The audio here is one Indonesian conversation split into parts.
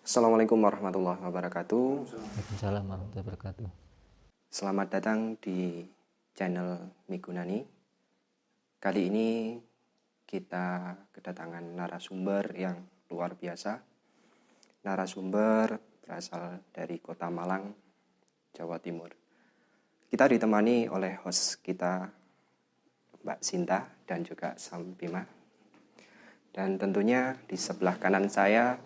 Assalamualaikum warahmatullahi wabarakatuh. Waalaikumsalam warahmatullahi wabarakatuh. Selamat datang di channel Migunani. Kali ini kita kedatangan narasumber yang luar biasa. Narasumber berasal dari Kota Malang, Jawa Timur. Kita ditemani oleh host kita, Mbak Sinta dan juga Sam Bima. Dan tentunya di sebelah kanan saya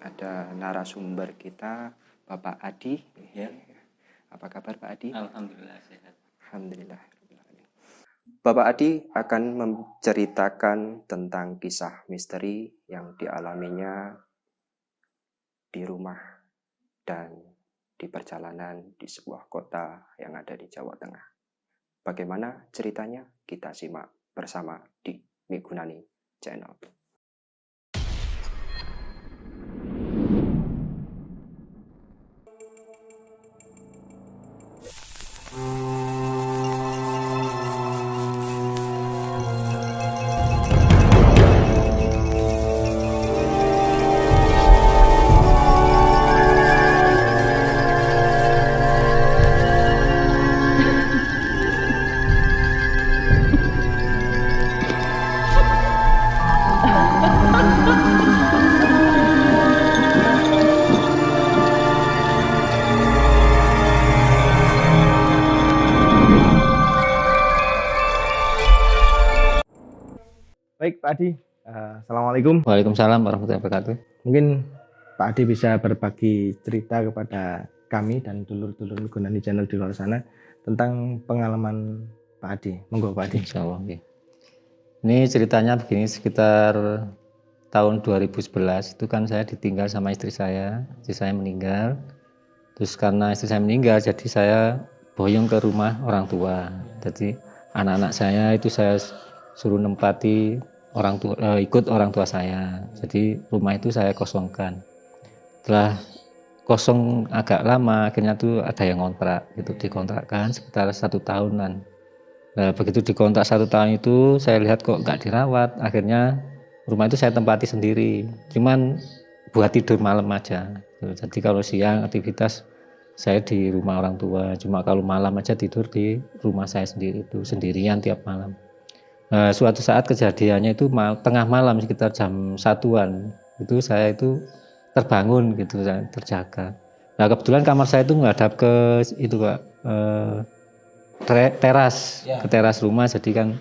ada narasumber kita, Bapak Adi. Ya. Apa kabar Pak Adi? Alhamdulillah sehat. Alhamdulillah. Bapak Adi akan menceritakan tentang kisah misteri yang dialaminya di rumah dan di perjalanan di sebuah kota yang ada di Jawa Tengah. Bagaimana ceritanya? Kita simak bersama di Migunani Channel. Baik Pak Adi, Assalamualaikum. Waalaikumsalam warahmatullahi wabarakatuh. Mungkin Pak Adi bisa berbagi cerita kepada kami dan dulur-dulur Migunani Channel di luar sana tentang pengalaman Pak Adi. Monggo Pak Adi. Insya Allah. Okay. Ini ceritanya begini, sekitar tahun 2011 itu kan saya ditinggal sama istri saya meninggal. Terus karena istri saya meninggal, jadi saya boyong ke rumah orang tua. Jadi anak-anak saya itu saya suruh nempati ikut orang tua saya. Jadi rumah itu saya kosongkan. Setelah kosong agak lama, akhirnya tuh ada yang ngontrak, gitu dikontrakkan sekitar 1 tahunan. Nah begitu dikontrak 1 tahun itu saya lihat kok nggak dirawat, akhirnya rumah itu saya tempati sendiri. Cuman buat tidur malam aja. Jadi kalau siang aktivitas saya di rumah orang tua, cuma kalau malam aja tidur di rumah saya sendiri itu sendirian tiap malam. Nah, suatu saat kejadiannya itu tengah malam sekitar jam 1-an itu saya itu terbangun gitu, saya terjaga. Nah kebetulan kamar saya itu menghadap ke itu Pak, teras, ke teras rumah. Jadi kan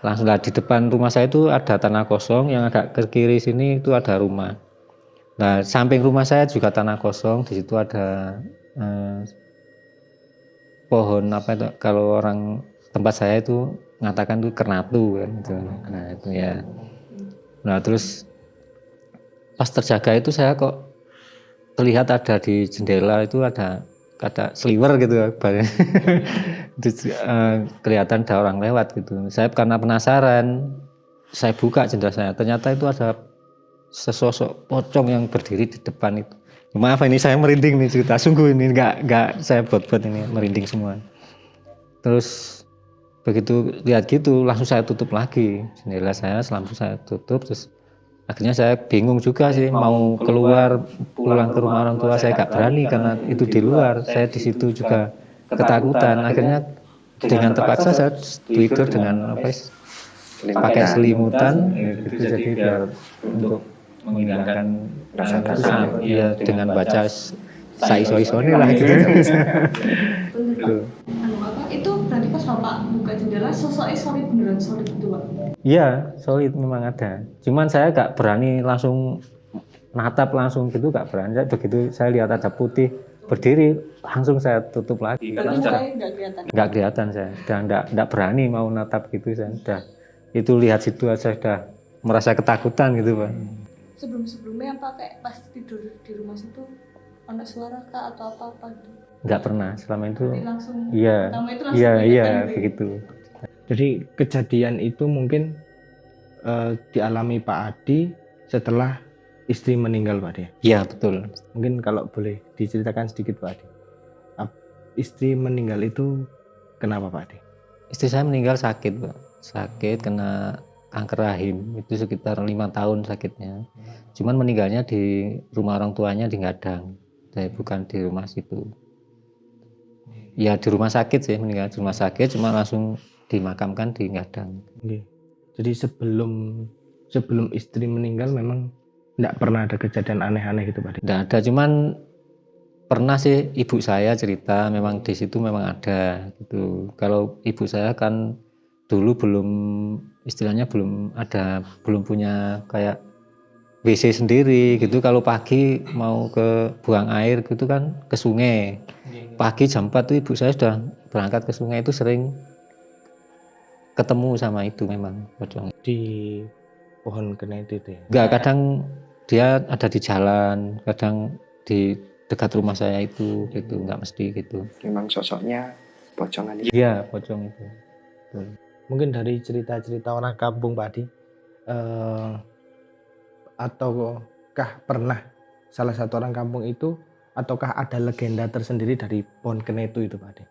langsung di depan rumah saya itu ada tanah kosong, yang agak ke kiri sini itu ada rumah. Nah samping rumah saya juga tanah kosong, di situ ada pohon apa itu kalau orang tempat saya itu mengatakan itu kernatu kan gitu. Nah itu ya. Nah terus pas terjaga itu saya kok terlihat ada di jendela itu ada sliwer gitu terus, kelihatan ada orang lewat gitu. Saya karena penasaran, saya buka jendela saya, ternyata itu ada sesosok pocong yang berdiri di depan itu. Maaf ini saya merinding nih cerita, sungguh ini enggak saya buat ini merinding semua. Terus begitu lihat gitu langsung saya tutup lagi jendela saya, lampu saya tutup. Terus akhirnya saya bingung juga sih mau pulang ke rumah orang tua, saya gak berani karena itu di luar, saya di situ juga ketakutan. Akhirnya dengan terpaksa saya tidur dengan pakai selimutan gitu, jadi biar untuk menghilangkan rasa takut ya dengan baca sai-soi-soi lah gitu. Itu berarti pas Bapak buka jendela sosoknya solid, beneran solid gitu Pak? Iya, solid memang ada. Cuman saya gak berani langsung natap langsung gitu, gak berani. Begitu saya lihat ada putih berdiri, langsung saya tutup lagi. Karena nggak kelihatan? Nggak kelihatan saya, sudah nggak berani mau natap gitu. Saya sudah itu lihat situ aja sudah merasa ketakutan gitu Pak. Sebelumnya apa kayak pas tidur di rumah situ ada suara kah atau apa gitu? Nggak pernah selama itu. Langsung, iya begitu. Jadi kejadian itu mungkin dialami Pak Adi setelah istri meninggal Pak Adi. Iya betul. Mungkin kalau boleh diceritakan sedikit Pak Adi. Istri meninggal itu kenapa Pak Adi? Istri saya meninggal sakit Pak. Sakit kena kanker rahim, itu sekitar 5 tahun sakitnya. Cuman meninggalnya di rumah orang tuanya di Ngadang, bukan di rumah situ. Ya di rumah sakit sih, meninggal di rumah sakit, cuma langsung dimakamkan di Ngadang. Oke. Jadi sebelum istri meninggal memang enggak pernah ada kejadian aneh-aneh gitu Pak Ade? Nggak ada, cuman pernah sih ibu saya cerita memang di situ memang ada gitu. Kalau ibu saya kan dulu istilahnya belum punya kayak WC sendiri gitu. Kalau pagi mau ke buang air gitu kan ke sungai. Pagi jam 4 tuh ibu saya sudah berangkat ke sungai, itu sering ketemu sama itu memang pocong. Di pohon kena itu ya? Enggak, kadang dia ada di jalan, kadang di dekat rumah saya itu gitu, enggak mesti gitu. Memang sosoknya pocongan itu. Iya, pocong itu. Betul. Mungkin dari cerita-cerita orang kampung Pak Adi, ataukah pernah salah satu orang kampung itu, ataukah ada legenda tersendiri dari pohon kenetu itu Pak Adi?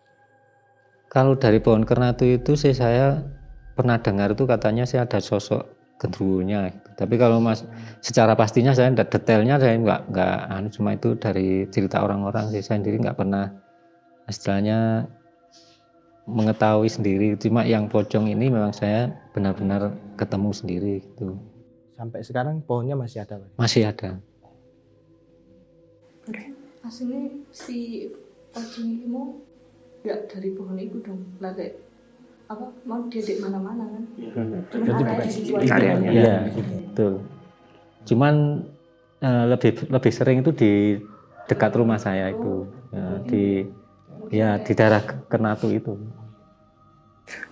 Kalau dari pohon kernatu itu sih saya pernah dengar itu katanya sih ada sosok genderuwonya gitu. Tapi kalau secara pastinya saya enggak, detailnya saya enggak cuma itu dari cerita orang-orang sih, saya sendiri enggak pernah istilahnya mengetahui sendiri. Cuma yang pocong ini memang saya benar-benar ketemu sendiri gitu. Sampai sekarang pohonnya masih ada Pak? Masih ada. Aslinya si pocong ini mau nggak dari pohon itu dong, lah kayak apa mau dia di mana-mana kan? Cuma ada di situ aja. Areanya. Iya, betul. Cuman lebih sering itu di dekat rumah saya itu, di daerah Kernatu itu.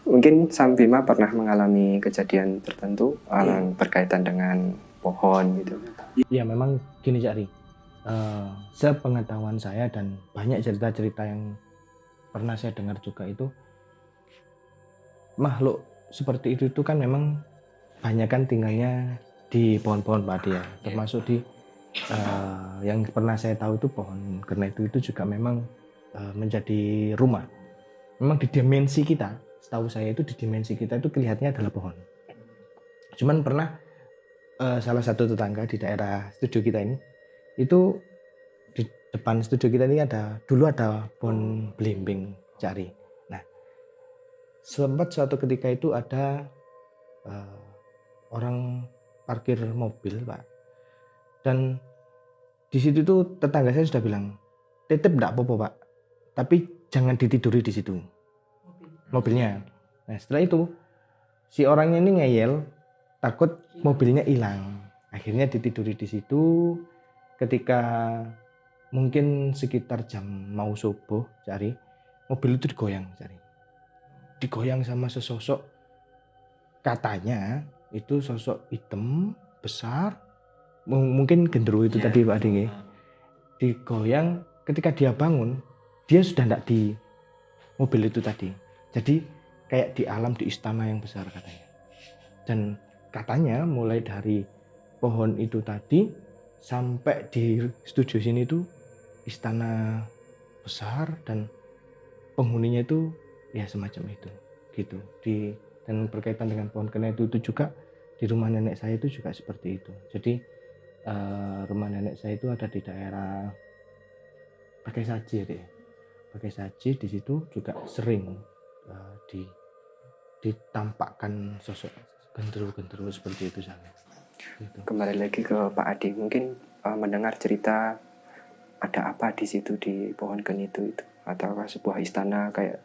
Mungkin Sam Bima pernah mengalami kejadian tertentu yang berkaitan dengan pohon gitu. Ya memang gini Cak Ri, sepengetahuan saya dan banyak cerita-cerita yang pernah saya dengar juga itu, makhluk seperti itu kan memang banyak kan tinggalnya di pohon-pohon Pak Adi ya, termasuk di yang pernah saya tahu itu pohon kenetu itu juga memang menjadi rumah. Memang di dimensi kita, setahu saya itu di dimensi kita itu kelihatannya adalah pohon. Cuman pernah salah satu tetangga di daerah studio kita ini, itu di depan studio kita ini dulu ada pohon belimbing Cari. Nah, sempat suatu ketika itu ada orang parkir mobil Pak, dan di situ tuh tetangga saya sudah bilang, titip enggak apa-apa Pak, tapi jangan ditiduri di situ mobilnya. Nah setelah itu si orangnya ini ngeyel, takut mobilnya hilang, akhirnya ditiduri di situ. Ketika mungkin sekitar jam mau subuh Cari, mobil itu digoyang sama sesosok, katanya itu sosok hitam besar, mungkin genderuwo itu tadi Pak Adi, digoyang. Ketika dia bangun, dia sudah tidak di mobil itu tadi, jadi kayak di alam, di istana yang besar katanya. Dan katanya mulai dari pohon itu tadi sampai di studio sini itu istana besar, dan penghuninya itu ya semacam itu gitu. Dan berkaitan dengan pohon kenetu itu juga di rumah nenek saya itu juga seperti itu. Jadi rumah nenek saya itu ada di daerah Pakai Saji, di situ juga sering ditampakkan sosok genderuwo seperti itu sana. Gitu. Kembali lagi ke Pak Adi, mungkin mendengar cerita ada apa di situ di pohon kenetu itu, ataukah sebuah istana kayak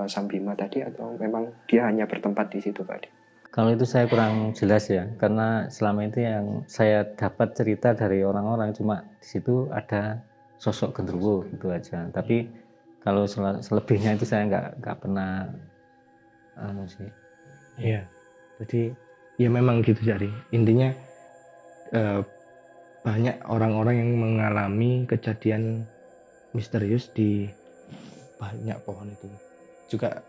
Sam Bima tadi, atau memang dia hanya bertempat di situ Pak Adi? Kalau itu saya kurang jelas ya, karena selama itu yang saya dapat cerita dari orang-orang cuma di situ ada sosok genderuwo gitu aja. Tapi kalau selebihnya itu saya nggak pernah sih. Iya, jadi ya memang gitu Cari. Intinya banyak orang-orang yang mengalami kejadian misterius di banyak pohon itu. Juga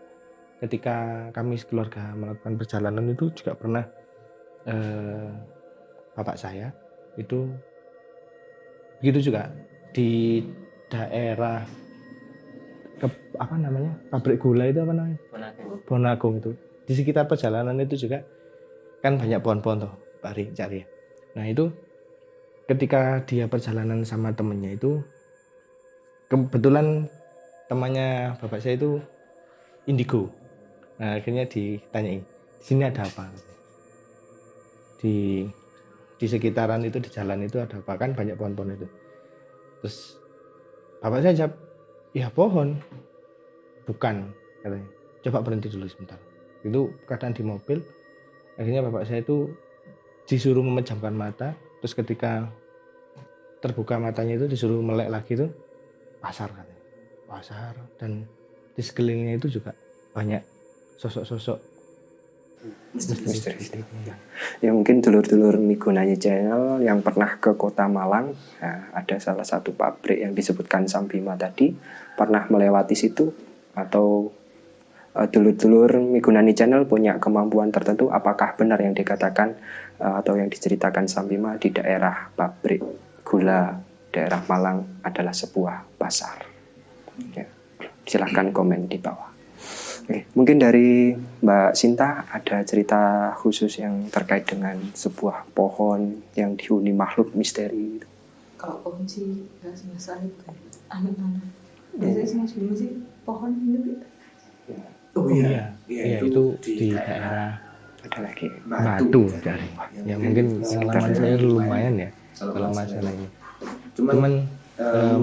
ketika kami sekeluarga melakukan perjalanan itu juga pernah bapak saya itu begitu juga di daerah pabrik gula itu apa namanya? Bonagung itu. Di sekitar perjalanan itu juga kan banyak pohon-pohon tuh Pak Ari cari ya. Nah itu ketika dia perjalanan sama temennya itu kebetulan temannya bapak saya itu indigo. Nah akhirnya ditanyain di sini ada apa, di sekitaran itu, di jalan itu ada apa, kan banyak pohon-pohon itu. Terus bapak saya jawab, ya pohon. Bukan, katanya. Coba berhenti dulu sebentar. Itu keadaan di mobil. Akhirnya bapak saya itu disuruh memejamkan mata. Terus ketika terbuka matanya itu disuruh melek lagi itu pasar, katanya. Pasar, dan di sekelilingnya itu juga banyak sosok-sosok misteri. Ya mungkin dulur-dulur Migunani Channel yang pernah ke Kota Malang, nah, ada salah satu pabrik yang disebutkan Sambima tadi, pernah melewati situ, atau dulur-dulur Migunani Channel punya kemampuan tertentu, apakah benar yang dikatakan atau yang diceritakan Sambima di daerah pabrik gula daerah Malang adalah sebuah pasar? Ya, silahkan komen di bawah. Oke, mungkin dari Mbak Sinta ada cerita khusus yang terkait dengan sebuah pohon yang dihuni makhluk misteri. Kalau pohon sih nggak sama bukan anak-anak. Biasanya semua sebelum sih pohon ini. Oh iya, itu di daerah Ada lagi Batu dari. Ya mungkin pengalaman saya lumayan ya kalau masalah ini. Cuman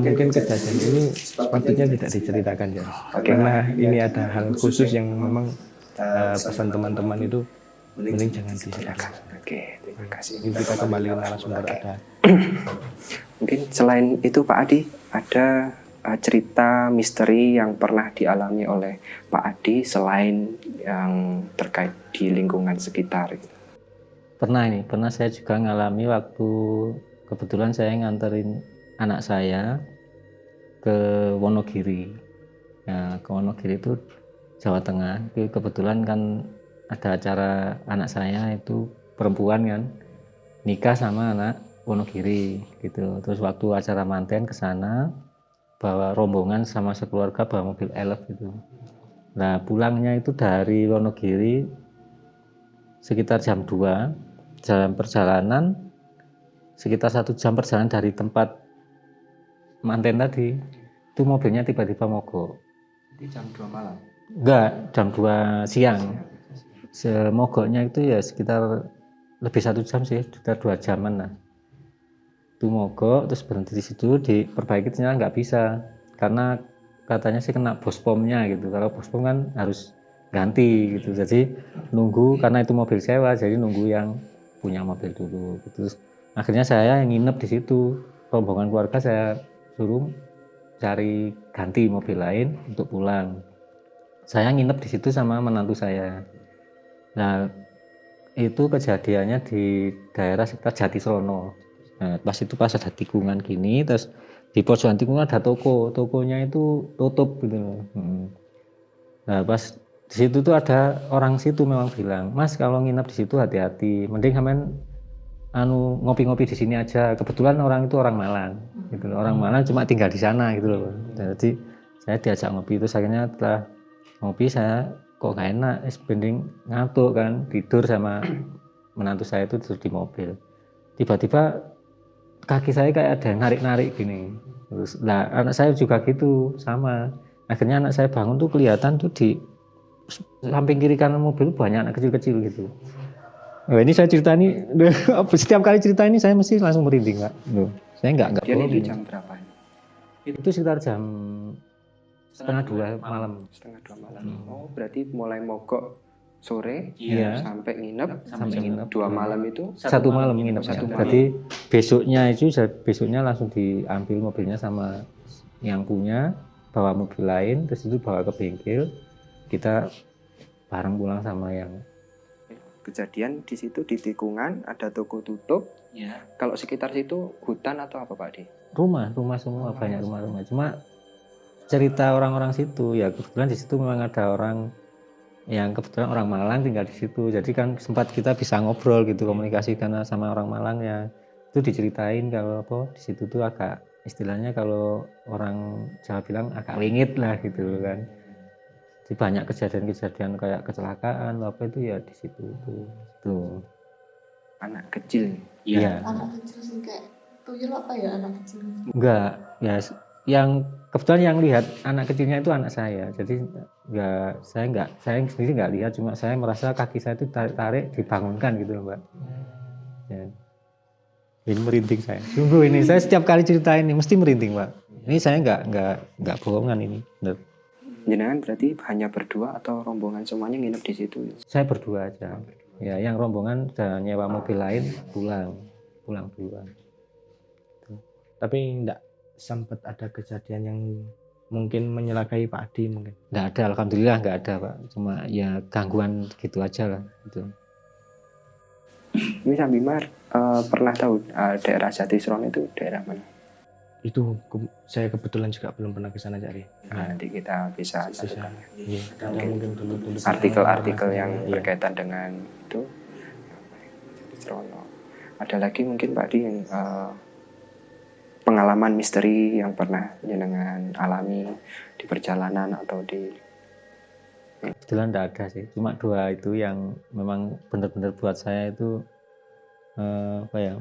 mungkin kejadian ini sepatutnya tidak diceritakan ya. Karena ini ada hal khusus yang memang pesan teman-teman itu mending jangan diceritakan. Oke, terima kasih. Ini kita kembali ke narasumber ada. Mungkin selain itu Pak Adi, ada cerita misteri yang pernah dialami oleh Pak Adi selain yang terkait di lingkungan sekitar gitu. Pernah saya juga ngalami waktu kebetulan saya nganterin anak saya ke Wonogiri. Ya, ke Wonogiri itu Jawa Tengah. Itu kebetulan kan ada acara anak saya itu perempuan kan nikah sama anak Wonogiri gitu. Terus waktu acara manten ke sana bawa rombongan sama sekeluarga bawa mobil elf gitu. Nah, pulangnya itu dari Wonogiri sekitar jam 2 dalam perjalanan sekitar 1 jam perjalanan dari tempat manten tadi itu mobilnya tiba-tiba mogok. Jadi jam 2 malam? Enggak, jam 2 siang. Semogoknya itu ya sekitar lebih 1 jam sih, sekitar 2 jaman lah. Itu mogok terus berhenti di situ, diperbaiki ternyata nggak bisa karena katanya sih kena bospomnya gitu. Kalau bospom kan harus ganti gitu. Jadi nunggu karena itu mobil sewa, jadi nunggu yang punya mobil dulu. Terus akhirnya saya nginep di situ. Rombongan keluarga saya suruh cari ganti mobil lain untuk pulang. Saya nginep di situ sama menantu saya. Nah, itu kejadiannya di daerah sekitar Jatisrono. Nah, pas ada tikungan gini, terus di pojokan tikungan ada tokonya itu tutup gitu loh. Nah, pas di situ tuh ada orang situ memang bilang, Mas kalau nginep di situ hati-hati, mending sampean ngopi-ngopi di sini aja. Kebetulan orang itu orang Malang, gitu loh. Orang Malang cuma tinggal di sana gitu loh. Jadi saya diajak ngopi itu, akhirnya setelah ngopi saya kok gak enak, mending ngantuk kan, tidur sama menantu saya itu tidur di mobil. Tiba-tiba kaki saya kayak ada yang narik-narik gini. Terus, nah anak saya juga gitu, sama. Akhirnya anak saya bangun tuh kelihatan tuh di samping kiri kanan mobil banyak anak kecil-kecil gitu. Oh, ini saya cerita ini, setiap kali cerita ini saya mesti langsung merinding Pak. Saya nggak Dia itu jam berapa? Itu sekitar jam 1:30 malam. 1:30 malam. Oh, berarti mulai mogok sore sampai nginep 2 malam itu 1 malam nginep. Jadi besoknya langsung diambil mobilnya sama yang punya, bawa mobil lain, terus itu bawa ke bengkel, kita bareng pulang sama yang kejadian di situ. Di tikungan ada toko tutup. Kalau sekitar situ hutan atau apa Pak Di? Rumah semua, banyak rumah. Cuma cerita orang-orang situ ya kebetulan di situ memang ada orang yang kebetulan orang Malang tinggal di situ. Jadi kan sempat kita bisa ngobrol gitu, komunikasi karena sama orang Malang ya. Itu diceritain kalau di situ tuh agak istilahnya kalau orang Jawa bilang agak wingit lah gitu kan. Jadi banyak kejadian-kejadian kayak kecelakaan apa itu ya di situ itu. Anak kecil. Iya. Anak kecil sih kayak tuyul apa ya anak kecil? Enggak, ya yang kebetulan yang lihat anak kecilnya itu anak saya. Jadi saya sendiri nggak lihat, cuma saya merasa kaki saya itu tarik-tarik dibangunkan gitu loh, Mbak. Ya. Ini merinding saya. Sungguh ini saya setiap kali cerita ini mesti merinding, Pak. Ini saya nggak bohongan ini. Bener. Jenengan berarti hanya berdua atau rombongan semuanya nginep di situ? Saya berdua aja. Ya, yang rombongan dan nyewa mobil lain pulang duluan. Tapi enggak sempat ada kejadian yang mungkin menyelakai Pak Adi mungkin. Nggak ada, alhamdulillah nggak ada, Pak. Cuma ya gangguan gitu aja lah. Gitu. Ini Sambimar pernah tahu daerah Jatisron itu daerah mana? Itu saya kebetulan juga belum pernah ke sana cari. Nah, nanti kita bisa Bisa. satukan Iya, ada mungkin dulu artikel-artikel yang Iya. berkaitan dengan itu. Jatisrono. Ada lagi mungkin Pak Di yang pengalaman misteri yang pernah jenengan alami di perjalanan atau di Kebetulan nggak ada sih. Cuma 2 itu yang memang benar-benar buat saya itu apa ya?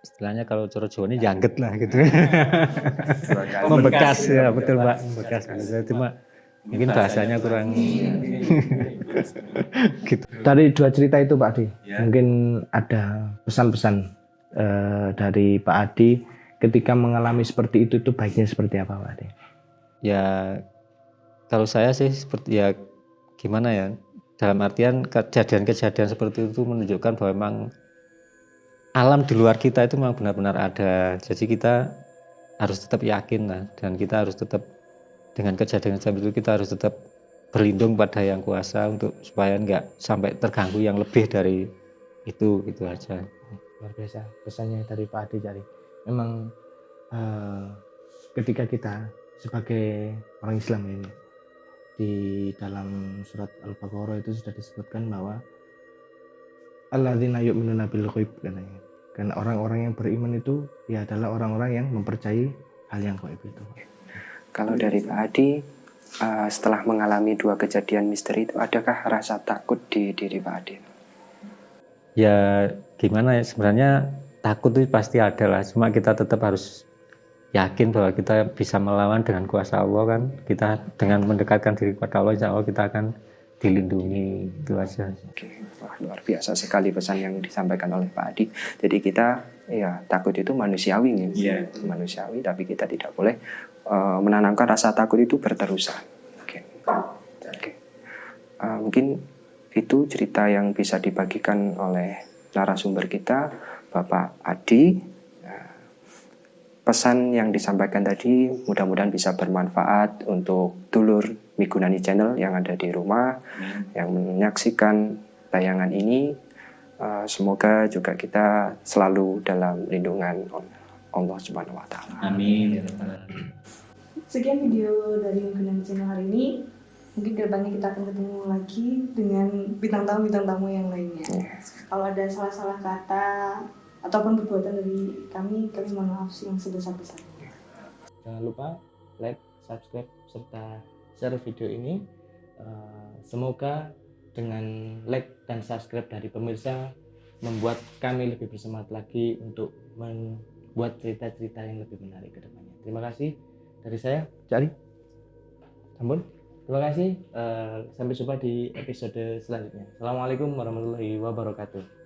Istilahnya kalau coro Jawa ini jangget lah gitu. Membekas ya, betul Pak, membekas. Cuma mungkin bahasanya kurang gitu. Dari 2 cerita itu Pak Adi, mungkin ada pesan-pesan dari Pak Adi ketika mengalami seperti itu baiknya seperti apa Pak Adi? Ya kalau saya sih seperti ya gimana ya, dalam artian kejadian-kejadian seperti itu menunjukkan bahwa memang alam di luar kita itu memang benar-benar ada. Jadi kita harus tetap yakin lah, dan kita harus tetap dengan kejadian seperti itu kita harus tetap berlindung pada yang kuasa untuk supaya nggak sampai terganggu yang lebih dari itu, gitu aja. Luar biasa pesannya dari Pak Adi Cari. Memang ketika kita sebagai orang Islam ini di dalam surat Al-Baqarah itu sudah disebutkan bahwa alladzina yu'minuna bil ghaib katanya. Karena orang-orang yang beriman itu ya adalah orang-orang yang mempercayai hal yang gaib itu. Kalau dari Pak Adi setelah mengalami 2 kejadian misteri itu adakah rasa takut di diri Pak Adi? Ya gimana ya, sebenarnya takut itu pasti ada lah, cuma kita tetap harus yakin bahwa kita bisa melawan dengan kuasa Allah kan. Kita dengan mendekatkan diri kepada Allah, insya Allah kita akan dilindungi, itu aja. Oke, wah luar biasa sekali pesan yang disampaikan oleh Pak Adi. Jadi kita ya takut itu manusiawi nih, manusiawi, tapi kita tidak boleh menanamkan rasa takut itu berterusan. Oke. Mungkin itu cerita yang bisa dibagikan oleh narasumber kita, Bapak Adi. Pesan yang disampaikan tadi mudah-mudahan bisa bermanfaat untuk dulur Migunani Channel yang ada di rumah, yang menyaksikan tayangan ini. Semoga juga kita selalu dalam lindungan Allah Subhanahu wa Ta'ala. Amin. Sekian video dari Migunani Channel hari ini. Mungkin kedepannya kita akan ketemu lagi dengan bintang tamu yang lainnya. Kalau ada salah-salah kata ataupun perbuatan dari kami mohon maaf yang sebesar-besarnya. Jangan lupa like, subscribe, serta share video ini. Semoga dengan like dan subscribe dari pemirsa membuat kami lebih bersemangat lagi untuk membuat cerita-cerita yang lebih menarik ke depannya. Terima kasih dari saya, Cari. Ampun. Terima kasih. Sampai jumpa di episode selanjutnya. Assalamualaikum warahmatullahi wabarakatuh.